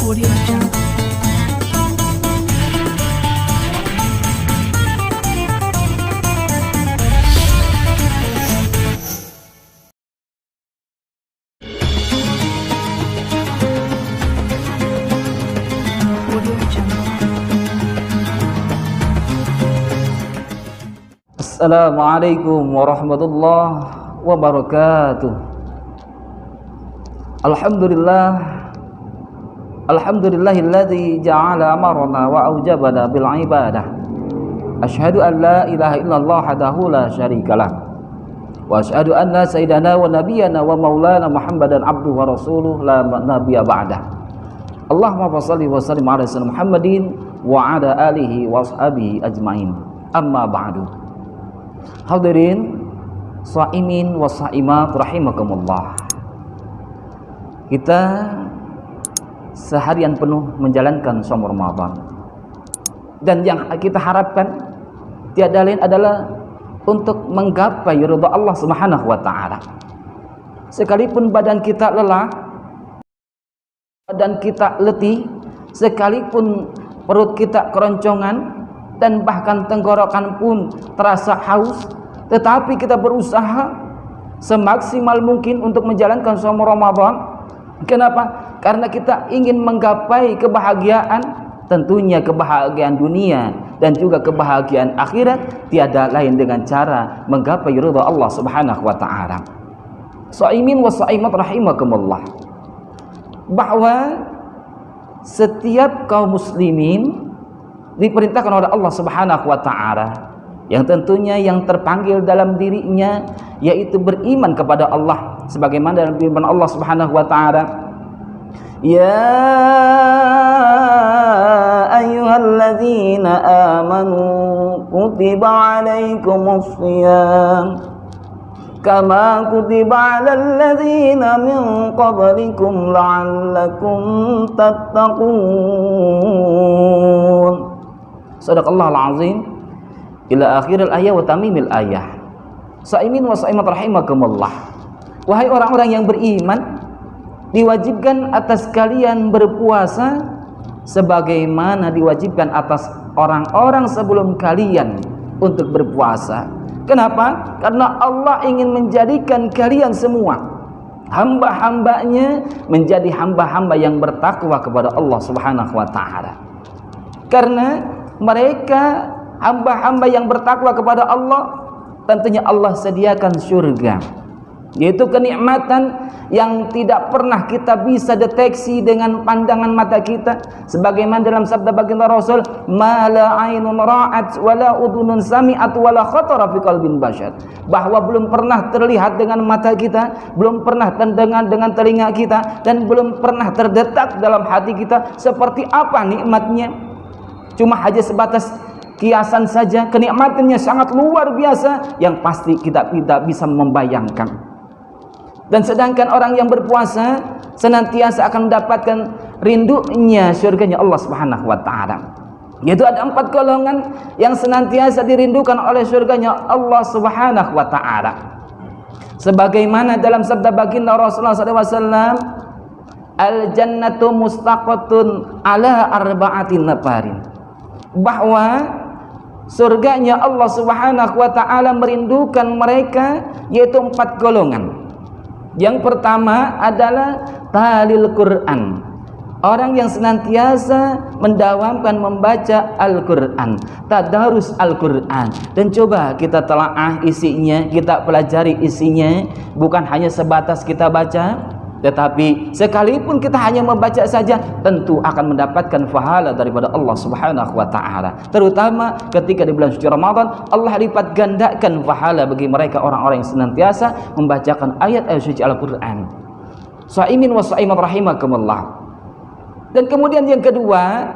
Audio Jungle. Audio Jungle. Assalamualaikum warahmatullahi wabarakatuh. Alhamdulillahilladzi ja'ala amarna wa aujabana bil ibadah. Asyhadu an la ilaha illallah wahdahu la syarikalah. Wa asyhadu anna sayyidana wa nabiyyana wa maulana Muhammadan abduhu wa rasuluh la nabiyya ba'dah. Allahumma shalli wa sallim ala sayyidina Muhammadin wa ala alihi wa ashabihi ajmain. Amma ba'du. Hadirin shaimin wa shaimat rahimakumullah. Kita seharian penuh menjalankan shaum Ramadan, dan yang kita harapkan tiada lain adalah untuk menggapai ridha Allah Subhanahu wa taala. Sekalipun badan kita lelah, badan kita letih, sekalipun perut kita keroncongan dan bahkan tenggorokan pun terasa haus, tetapi kita berusaha semaksimal mungkin untuk menjalankan shaum Ramadan. Kenapa? Karena kita ingin menggapai kebahagiaan, tentunya kebahagiaan dunia dan juga kebahagiaan akhirat, tiada lain dengan cara menggapai ridha Allah Subhanahu wa taala. Shaimin wa shaimat rahimakumullah. Bahwa setiap kaum muslimin diperintahkan oleh Allah Subhanahu wa taala, yang tentunya yang terpanggil dalam dirinya yaitu beriman kepada Allah, sebagaimana dalam firman Allah Subhanahu wa taala, ya ayyuhalladzina amanu kutiba alaikumus shiyam kama kutiba alal ladzina min qablikum la'allakum tattaqun. Shadaqallahul azim. Ila akhiril ayah wa tamimil ayah. Shaimin wa shaimat rahimakumullah. Wahai orang-orang yang beriman, diwajibkan atas kalian berpuasa sebagaimana diwajibkan atas orang-orang sebelum kalian untuk berpuasa. Kenapa? Karena Allah ingin menjadikan kalian semua hamba-hambanya menjadi hamba-hamba yang bertakwa kepada Allah Subhanahu wa taala. Karena mereka hamba-hamba yang bertakwa kepada Allah, tentunya Allah sediakan surga, yaitu kenikmatan yang tidak pernah kita bisa deteksi dengan pandangan mata kita, sebagaimana dalam sabda baginda Rasul, ma la ainun ra'at wa la udhunun sami'at wa la khatara fi qalbin bashar, bahwa belum pernah terlihat dengan mata kita, belum pernah terdengar dengan telinga kita, dan belum pernah terdetak dalam hati kita seperti apa nikmatnya. Cuma hanya sebatas kiasan saja, kenikmatannya sangat luar biasa yang pasti kita tidak bisa membayangkan. Dan sedangkan orang yang berpuasa senantiasa akan mendapatkan rindunya surganya Allah Subhanahu wa taala. Yaitu ada 4 golongan yang senantiasa dirindukan oleh surganya Allah Subhanahu wa taala. Sebagaimana dalam sabda baginda Rasulullah SAW, al-jannatu mustaqatun ala arba'atin nafarin, bahwa surganya Allah Subhanahu wa taala merindukan mereka, yaitu 4 golongan. Yang pertama adalah talil Quran, orang yang senantiasa mendawamkan membaca Al-Quran, tadarus Al-Quran. Dan coba kita telaah isinya, kita pelajari isinya, bukan hanya sebatas kita baca, tetapi sekalipun kita hanya membaca saja, tentu akan mendapatkan pahala daripada Allah Subhanahu wa taala. Terutama ketika di bulan suci Ramadan, Allah lipat gandakan pahala bagi mereka orang-orang yang senantiasa membacakan ayat-ayat suci Al-Qur'an. Shaimin wa shaimat rahimakumullah. Dan kemudian yang kedua,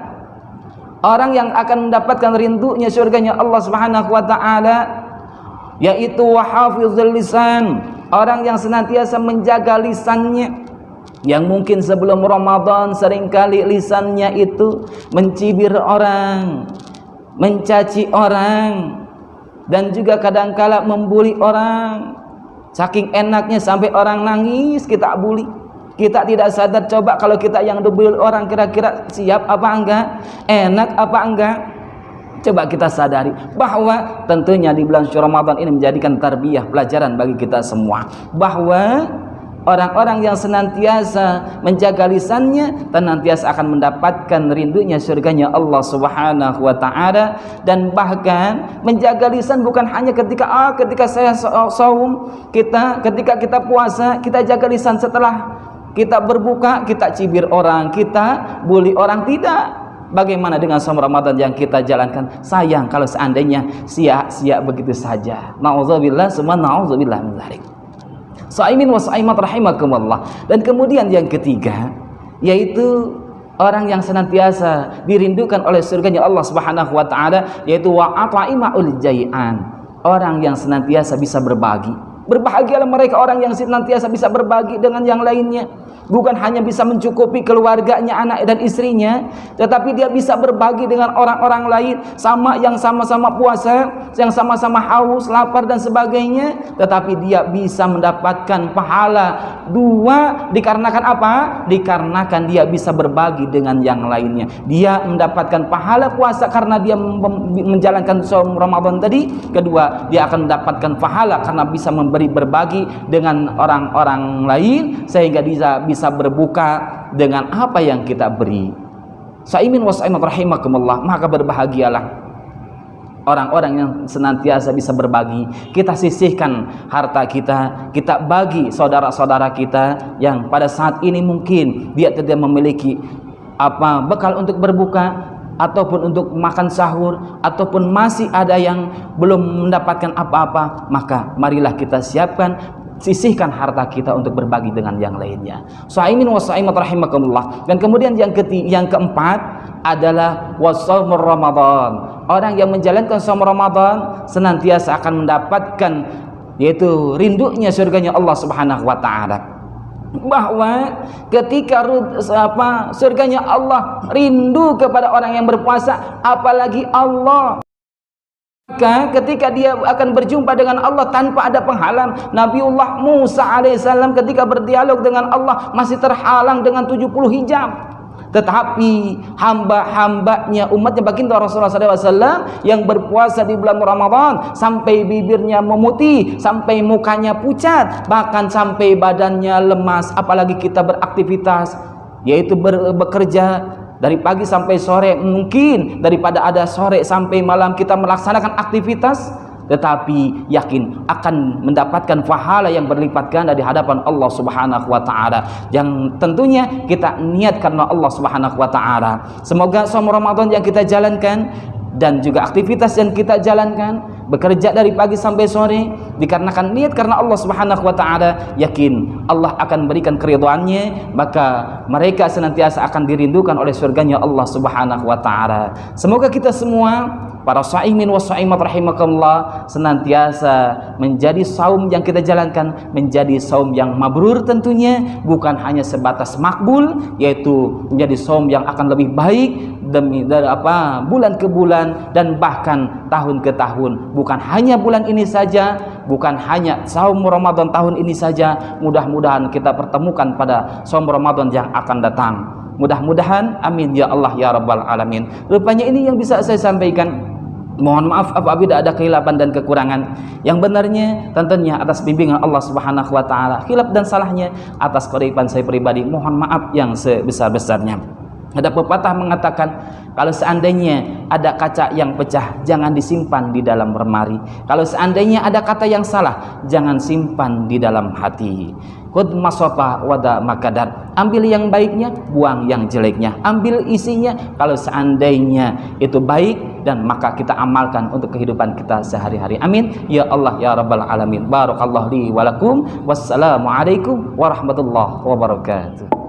orang yang akan mendapatkan rindunya surganya Allah Subhanahu wa taala, yaitu wahafizul lisan, orang yang senantiasa menjaga lisannya, yang mungkin sebelum Ramadan seringkali lisannya itu mencibir orang, mencaci orang, dan juga kadangkala membuli orang. Saking enaknya sampai orang nangis kita bully. Kita tidak sadar, coba kalau kita yang dibeli orang kira-kira siap apa enggak, enak apa enggak. Coba kita sadari bahwa tentunya di bulan suci Ramadan ini menjadikan tarbiyah, pelajaran bagi kita semua, bahwa orang-orang yang senantiasa menjaga lisannya senantiasa akan mendapatkan rindunya surganya Allah Subhanahu wa taala. Dan bahkan menjaga lisan bukan hanya ketika saya saum, ketika kita puasa, kita jaga lisan, setelah kita berbuka kita cibir orang, kita bully orang, tidak. Bagaimana dengan saum Ramadan yang kita jalankan? Sayang kalau seandainya sia-sia begitu saja. Nauzubillah summa nauzubillah min dzalik. Shaimin wa shaimat rahimakumullah. Dan kemudian yang ketiga, yaitu orang yang senantiasa dirindukan oleh surganya Allah Subhanahu wa taala, yaitu wa ataimaul jai'an, orang yang senantiasa bisa berbagi. Berbahagialah mereka orang yang senantiasa bisa berbagi dengan yang lainnya. Bukan hanya bisa mencukupi keluarganya, anak dan istrinya, tetapi dia bisa berbagi dengan orang-orang lain, yang sama-sama puasa, yang sama-sama haus, lapar dan sebagainya, tetapi dia bisa mendapatkan pahala dua. Dikarenakan apa? Dikarenakan dia bisa berbagi dengan yang lainnya. Dia mendapatkan pahala puasa karena dia menjalankan saum Ramadan tadi. Kedua, dia akan mendapatkan pahala karena bisa berbagi dengan orang-orang lain, sehingga dia bisa berbuka dengan apa yang kita beri. Shaimin wa shaimat rahimakumullah. Maka berbahagialah orang-orang yang senantiasa bisa berbagi. Kita sisihkan harta kita, kita bagi saudara-saudara kita yang pada saat ini mungkin dia tidak memiliki bekal untuk berbuka, ataupun untuk makan sahur, ataupun masih ada yang belum mendapatkan apa-apa. Maka marilah kita sisihkan harta kita untuk berbagi dengan yang lainnya. Shaimin wa shaimat rahimakumullah. Dan kemudian yang keempat adalah wasaumur Ramadan. Orang yang menjalankan saum Ramadan senantiasa akan mendapatkan, yaitu rindunya surganya Allah Subhanahu wa taala. Bahwa ketika surganya Allah, rindu kepada orang yang berpuasa, apalagi Allah. Maka ketika dia akan berjumpa dengan Allah tanpa ada penghalang, Nabiullah Musa alaihissalam ketika berdialog dengan Allah masih terhalang dengan 70 hijab. Tetapi hamba-hambanya, umatnya baginda Rasulullah SAW yang berpuasa di bulan Ramadan sampai bibirnya memutih, sampai mukanya pucat, bahkan sampai badannya lemas. Apalagi kita beraktivitas, yaitu bekerja dari pagi sampai sore, mungkin daripada ada sore sampai malam kita melaksanakan aktivitas, tetapi yakin akan mendapatkan pahala yang berlipat ganda di hadapan Allah Subhanahu wa taala, yang tentunya kita niat karena Allah Subhanahu wa taala. Semoga saum Ramadan yang kita jalankan dan juga aktivitas yang kita jalankan, bekerja dari pagi sampai sore, dikarenakan niat karena Allah Subhanahu wa taala, yakin Allah akan berikan keridhaannya, maka mereka senantiasa akan dirindukan oleh surganya Allah Subhanahu wa taala. Semoga kita semua para shaimin wa shaimat rahimakumullah senantiasa menjadi saum yang kita jalankan menjadi saum yang mabrur, tentunya bukan hanya sebatas makbul, yaitu menjadi saum yang akan lebih baik dari bulan ke bulan dan bahkan tahun ke tahun. Bukan hanya bulan ini saja, bukan hanya saum Ramadan tahun ini saja. Mudah-mudahan kita pertemukan pada saum Ramadan yang akan datang. Mudah-mudahan, amin ya Allah ya rabbal alamin. Rupanya ini yang bisa saya sampaikan. Mohon maaf apabila ada kehilapan dan kekurangan. Yang benarnya tentunya atas bimbingan Allah Subhanahu wa taala. Khilaf dan salahnya atas keuripan saya pribadi, mohon maaf yang sebesar-besarnya. Ada pepatah mengatakan, kalau seandainya ada kaca yang pecah, jangan disimpan di dalam lemari. Kalau seandainya ada kata yang salah, jangan simpan di dalam hati. Khudh masofa wada makadar. Ambil yang baiknya, buang yang jeleknya. Ambil isinya kalau seandainya itu baik, dan maka kita amalkan untuk kehidupan kita sehari-hari. Amin ya Allah ya rabbal alamin. Barakallahu li wa lakum. Wassalamualaikum warahmatullahi wabarakatuh.